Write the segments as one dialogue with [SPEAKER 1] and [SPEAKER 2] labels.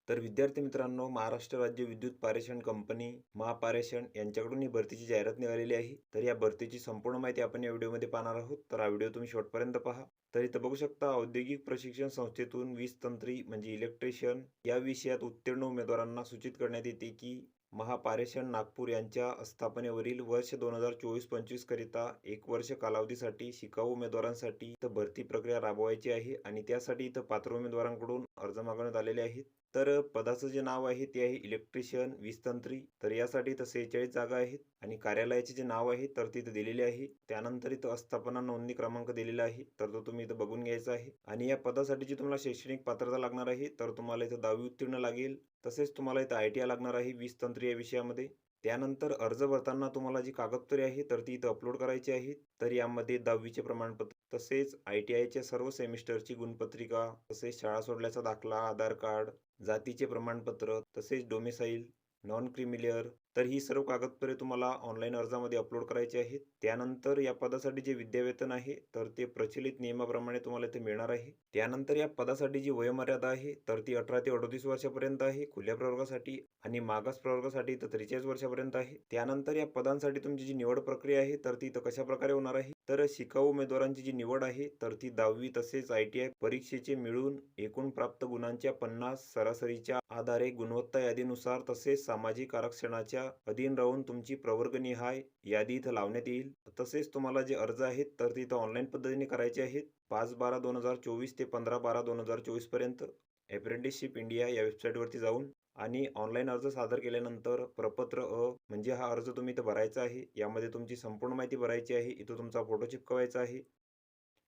[SPEAKER 1] तर विद्यार्थी मित्रांनो, महाराष्ट्र राज्य विद्युत पारेषण कंपनी महापारेषण यांच्याकडून ही भरतीची जाहिरात निघालेली आहे. तर या भरतीची संपूर्ण माहिती आपण या व्हिडिओमध्ये पाहणार आहोत. तर हा व्हिडिओ तुम्ही शेवटपर्यंत पहा. तर इथं बघू शकता, औद्योगिक प्रशिक्षण संस्थेतून वीज तंत्री म्हणजे इलेक्ट्रिशियन या विषयात उत्तीर्ण उमेदवारांना सूचित करण्यात येते की महापारेषण नागपूर यांच्या आस्थापनेवरील वर्ष 2024-25 करिता 1 वर्ष कालावधीसाठी शिकाऊ उमेदवारांसाठी इथं भरती प्रक्रिया राबवायची आहे आणि त्यासाठी इथं पात्र उमेदवारांकडून अर्ज मागवण्यात आलेले आहेत. तर पदाचं जे नाव आहे ते आहे इलेक्ट्रिशियन वीजतंत्री. तर यासाठी इथं 46 जागा आहेत आणि कार्यालयाचे जे नाव आहे तर तिथं दिलेले आहे. त्यानंतर इथं आस्थापना नोंदणी क्रमांक दिलेला आहे, तर तो तुम्ही इथं बघून घ्यायचा आहे. आणि या पदासाठी जी तुम्हाला शैक्षणिक पात्रता लागणार आहे तर तुम्हाला इथं 10वी उत्तीर्ण लागेल. तसेच तुम्हाला इथं ITI लागणार आहे वीजतंत्री या विषयामध्ये. त्यानंतर अर्ज भरताना तुम्हाला जी कागदपत्रे आहे तर ती इथं अपलोड करायची आहेत. तर यामध्ये 10वीचे प्रमाणपत्र, तसेच ITIच्या सर्व सेमिस्टरची गुणपत्रिका, तसेच शाळा सोडल्याचा दाखला, आधार कार्ड, जातीचे प्रमाणपत्र, तसेच डोमिसाईल, नॉन क्रिमिलियर. तर ही सर्व कागदपत्रे तुम्हाला ऑनलाईन अर्जामध्ये अपलोड करायची आहेत. त्यानंतर या पदासाठी जे विद्यावेतन आहे तर ते प्रचलित नियमाप्रमाणे तुम्हाला इथे मिळणार आहे. त्यानंतर या पदासाठी जी वयोमर्यादा आहे तर ती 18 ते 38 वर्षापर्यंत आहे खुल्या प्रवर्गासाठी, आणि मागास प्रवर्गासाठी तर 43 वर्षापर्यंत आहे. त्यानंतर या पदांसाठी तुमची जी निवड प्रक्रिया आहे तर ती कशा प्रकारे होणार आहे, तर शिकाऊ उमेदवारांची जी निवड आहे तर ती 10वी तसेच ITI परीक्षेचे मिळून एकूण प्राप्त गुणांच्या 50 सरासरीच्या आधारे गुणवत्ता यादीनुसार तसेच सामाजिक आरक्षणाच्या अधीन राहून तुमची प्रवर्गनिहाय यादी इथं लावण्यात येईल. तसेच तुम्हाला जे अर्ज आहेत तर ते इथं ऑनलाईन पद्धतीने करायचे आहेत. 5/12/2024 ते 15/12/2024 पर्यंत अप्रेंटिसशिप इंडिया या वेबसाईटवरती जाऊन आणि ऑनलाईन अर्ज सादर केल्यानंतर प्रपत्र म्हणजे हा अर्ज तुम्ही इथं भरायचा आहे. यामध्ये तुमची संपूर्ण माहिती भरायची आहे. इथं तुमचा फोटो चिपकवायचा आहे.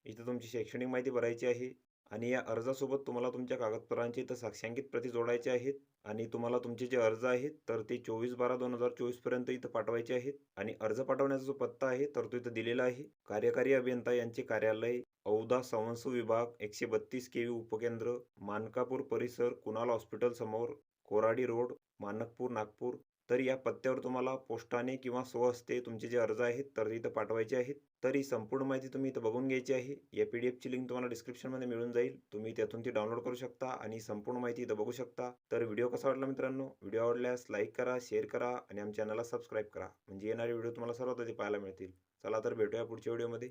[SPEAKER 1] इथं तुमची शैक्षणिक माहिती भरायची आहे आणि या अर्जासोबत तुम्हाला तुमच्या कागदपत्रांची इथं साक्षांकित प्रती जोडायच्या आहेत. आणि तुम्हाला तुमचे जे अर्ज आहेत तर ते 24/12/2024 पर्यंत इथं पाठवायचे आहेत. आणि अर्ज पाठवण्याचा जो पत्ता आहे तर तो इथं दिलेला आहे. कार्यकारी अभियंता यांचे कार्यालय, औदा संवंस विभाग, 132 KV उपकेंद्र, मानकापूर परिसर, कुणाल हॉस्पिटल समोर, कोराडी रोड, मानकपूर, नागपूर. तर या पत्त्यावर तुम्हाला पोस्टाने किंवा स्वहस्ते तुमचे जे अर्ज आहेत तर इथं पाठवायचे आहेत. तर ही संपूर्ण माहिती तुम्ही इथं बघून घ्यायची आहे. या PDF ची लिंक तुम्हाला डिस्क्रिप्शनमध्ये मिळून जाईल. तुम्ही त्यातून ती डाउनलोड करू शकता आणि संपूर्ण माहिती इथं बघू शकता. तर व्हिडिओ कसा वाटला मित्रांनो? व्हिडिओ आवडल्यास लाईक करा, शेअर करा आणि आमच्या चॅनलला सबस्क्राईब करा, म्हणजे येणारे व्हिडिओ तुम्हाला सर्वात आधी पाहायला मिळतील. चला तर भेटूया पुढच्या व्हिडिओमध्ये.